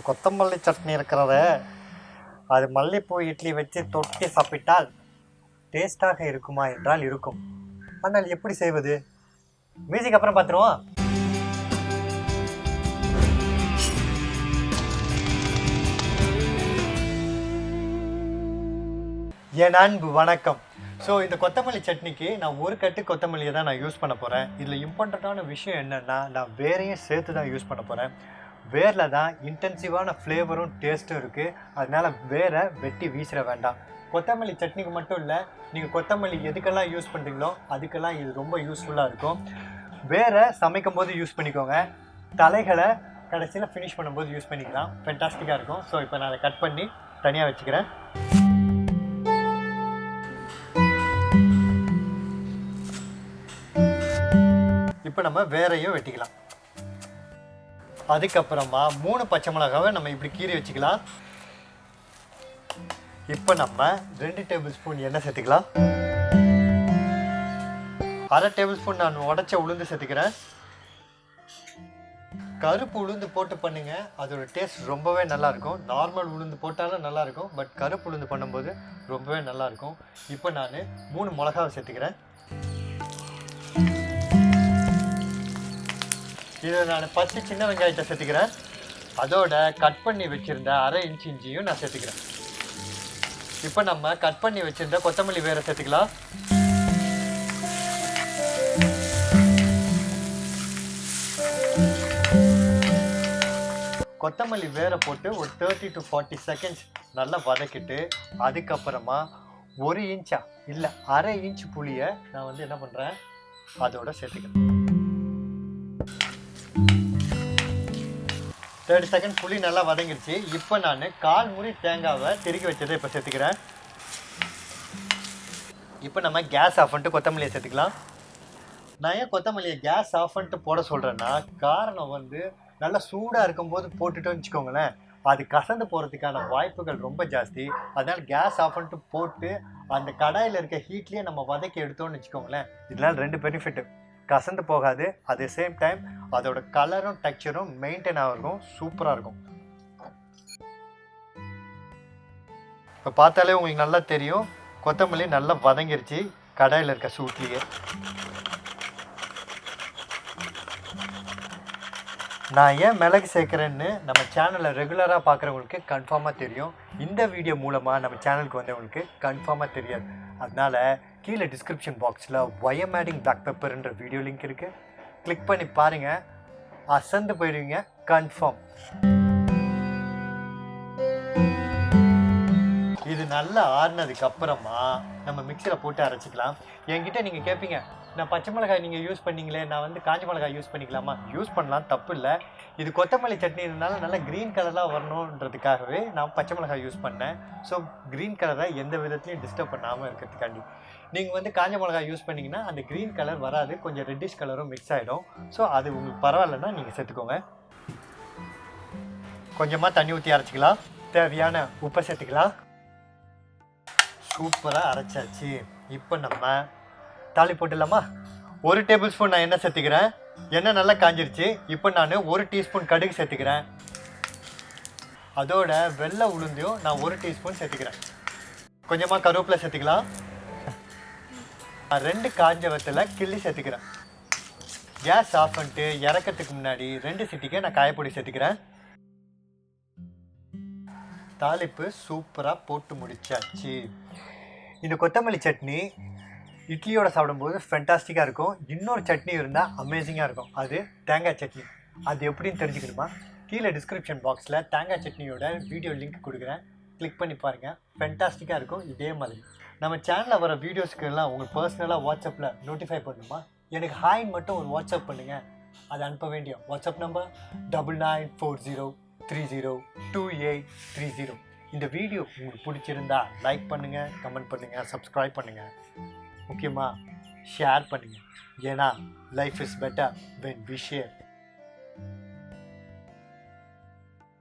கொத்தமல்லி சட்னி இருக்கிறத அது மல்லிப்பூ இட்லி வச்சு தொட்டி சாப்பிட்டால் டேஸ்டாக இருக்குமா என்றால் இருக்கும். ஆனால் எப்படி செய்வது? மியூசிக் அப்புறம் பார்த்துருவோம். என் அன்பு வணக்கம். ஸோ இந்த கொத்தமல்லி சட்னிக்கு நான் ஒரு கட்டு கொத்தமல்லியை தான் நான் யூஸ் பண்ண போகிறேன். இதில் இம்பார்ட்டண்ட்டான விஷயம் என்னென்னா, நான் வேறையும் சேர்த்து தான் யூஸ் பண்ண போகிறேன். வேரில் தான் இன்டென்சிவான ஃப்ளேவரும் டேஸ்ட்டும் இருக்குது. அதனால் வேரை வெட்டி வீசிட வேண்டாம். கொத்தமல்லி சட்னிக்கு மட்டும் இல்லை, நீங்கள் கொத்தமல்லி எதுக்கெல்லாம் யூஸ் பண்ணுறீங்களோ அதுக்கெல்லாம் இது ரொம்ப யூஸ்ஃபுல்லாக இருக்கும். வேரை சமைக்கும் போது யூஸ் பண்ணிக்கோங்க, தலைகளை கடைசியில் ஃபினிஷ் பண்ணும்போது யூஸ் பண்ணிக்கலாம். ஃபென்டாஸ்டிக்காக இருக்கும். ஸோ இப்போ நான் அதை கட் பண்ணி தனியாக வச்சுக்கிறேன். இப்போ நம்ம வேறையும் வெட்டிக்கலாம். அதுக்கப்புறமா 3 பச்சை மிளகாவை நம்ம இப்படி கீறி வச்சுக்கலாம். இப்போ நம்ம 2 டேபிள் ஸ்பூன் எண்ணெய் சேர்த்துக்கலாம். 1/2 டேபிள் ஸ்பூன் நான் உடைச்ச உளுந்து சேர்த்துக்கிறேன். கருப்பு உளுந்து போட்டு பண்ணுங்க, அதோட டேஸ்ட் ரொம்பவே நல்லாயிருக்கும். நார்மல் உளுந்து போட்டாலும் நல்லாயிருக்கும், பட் கருப்பு உளுந்து பண்ணும்போது ரொம்பவே நல்லாயிருக்கும். இப்போ நான் 3 மிளகாவை சேர்த்துக்கிறேன். இதை நான் 10 சின்ன வெங்காயத்தை சேர்த்துக்கிறேன். அதோட கட் பண்ணி வச்சுருந்த 1/2 இன்ச் இஞ்சியும் நான் சேர்த்துக்கிறேன். இப்போ நம்ம கட் பண்ணி வச்சுருந்த கொத்தமல்லி வேரை சேர்த்துக்கலாம். கொத்தமல்லி வேரை போட்டு ஒரு 30 to 40 செகண்ட்ஸ் நல்லா வதக்கிட்டு, அதுக்கப்புறமா 1 இன்ச்சா இல்லை 1/2 இன்ச் புளியை நான் என்ன பண்ணுறேன், அதோட சேர்த்துக்கிறேன். 30 செகண்ட் புளி நல்லா வதங்கிடுச்சு. இப்போ நான் 1/4 மூடி தேங்காவை திருக்கி வச்சதை இப்போ சேர்த்துக்கிறேன். இப்போ நம்ம கேஸ் ஆஃப் பண்ணிட்டு கொத்தமல்லியை சேர்த்துக்கலாம். நான் ஏன் கொத்தமல்லியை கேஸ் ஆஃப் பண்ணிட்டு போட சொல்கிறேன்னா, காரணம் நல்லா சூடாக இருக்கும்போது போட்டுட்டோன்னு வச்சுக்கோங்களேன், அது கசந்து போகிறதுக்கான வாய்ப்புகள் ரொம்ப ஜாஸ்தி. அதனால் கேஸ் ஆஃப் பண்ணிட்டு போட்டு அந்த கடாயில் இருக்க ஹீட்லேயே நம்ம வதக்கி எடுத்தோன்னு வச்சுக்கோங்களேன், இதனால் 2 பெனிஃபிட்டு. கசந்து போகாது, அதே சேம் டைம் அதோட கலரும் டெக்ஸ்சரும் மெயின்டைன் ஆகும், சூப்பராக இருக்கும். இப்போ பார்த்தாலே உங்களுக்கு நல்லா தெரியும், கொத்தமல்லி நல்லா வதங்கிருச்சு கடாயில் இருக்க சூட்லேயே. நான் ஏன் மிளகு சேர்க்குறேன்னு நம்ம சேனலை ரெகுலராக பார்க்குறவங்களுக்கு கன்ஃபார்மாக தெரியும். இந்த வீடியோ மூலமாக நம்ம சேனலுக்கு வந்தவங்களுக்கு கன்ஃபார்மாக தெரியாது. அதனால் கீழே டிஸ்கிரிப்ஷன் பாக்ஸில் ஒய் எம் ஆடிங் பிளாக் பெப்பர்ன்ற வீடியோ லிங்க் இருக்குது, கிளிக் பண்ணி பாருங்கள், அசந்து போயிடுவீங்க கன்ஃபார்ம். இது நல்லா ஆறுனதுக்கு அப்புறமா நம்ம மிக்சியில் போட்டு அரைச்சிக்கலாம். என்கிட்ட நீங்கள் கேட்பீங்க, நான் பச்சை மிளகாய் நீங்கள் யூஸ் பண்ணிங்களே, நான் காஞ்ச மிளகாய் யூஸ் பண்ணிக்கலாமா? யூஸ் பண்ணலாம், தப்பு இல்லை. இது கொத்தமல்லி சட்னி இருந்தாலும் நல்லா க்ரீன் கலராக வரணுன்றதுக்காகவே நான் பச்சை மிளகாய் யூஸ் பண்ணேன். ஸோ க்ரீன் கலரை எந்த விதத்துலையும் டிஸ்டர்ப் பண்ணாமல் இருக்கிறதுக்காண்டி. நீங்கள் காஞ்ச மிளகாய் யூஸ் பண்ணிங்கன்னா அந்த க்ரீன் கலர் வராது, கொஞ்சம் ரெட்டிஷ் கலரும் மிக்ஸ் ஆகிடும். ஸோ அது உங்களுக்கு பரவாயில்லன்னா நீங்கள் சேர்த்துக்கோங்க. கொஞ்சமாக தண்ணி ஊற்றி அரைச்சிக்கலாம். தேவையான உப்பை சேர்த்துக்கலாம். சூப்பராக அரைச்சாச்சு. இப்போ நம்ம தாளி போட்டுடலாமா? 1 டேபிள் ஸ்பூன் நான் எண்ணெய் சேர்த்துக்கிறேன். எண்ணெய் நல்லா காஞ்சிருச்சு. இப்போ நான் 1 டீஸ்பூன் கடுகு சேர்த்துக்கிறேன். அதோட வெள்ளை உளுந்தையும் நான் 1 டீஸ்பூன் சேர்த்துக்கிறேன். கொஞ்சமாக கருவேப்பிலை சேர்த்துக்கலாம். 2 காஞ்ச வெத்தலை கிள்ளி சேர்த்துக்கிறேன். கேஸ் ஆஃப் பண்ணிட்டு இறக்கிறதுக்கு முன்னாடி 2 சிட்டிக்கு நான் காயப்பொடி சேர்த்துக்கிறேன். தாளிப்பு சூப்பராக போட்டு முடிச்சாச்சு. இந்த கொத்தமல்லி சட்னி இட்லியோட சாப்பிடும்போது ஃபென்டாஸ்டிக்காக இருக்கும். இன்னொரு சட்னி இருந்தால் அமேசிங்காக இருக்கும், அது தேங்காய் சட்னி. அது எப்படின்னு தெரிஞ்சுக்கணுமா? கீழே டிஸ்கிரிப்ஷன் பாக்ஸில் தேங்காய் சட்னியோட வீடியோ லிங்க் கொடுக்குறேன், கிளிக் பண்ணி பாருங்கள். ஃபென்டாஸ்டிக்காக இருக்கும். இதே மாதிரி நம்ம சேனலில் வர வீடியோஸ்க்கெல்லாம் உங்களுக்கு பர்சனலாக வாட்ஸ்அப்பில் நோட்டிஃபை பண்ணணுமா? எனக்கு ஹாய்ன்னு மட்டும் ஒரு வாட்ஸ்அப் பண்ணுங்கள். அதை அனுப்ப வேண்டிய வாட்ஸ்அப் நம்பர் 9940302830. இந்த வீடியோ உங்களுக்கு பிடிச்சிருந்தா லைக் பண்ணுங்கள், கமெண்ட் பண்ணுங்கள், சப்ஸ்கிரைப் பண்ணுங்கள். முக்கியமாக ஷேர் பண்ணுங்கள். ஏன்னா life is better when we share.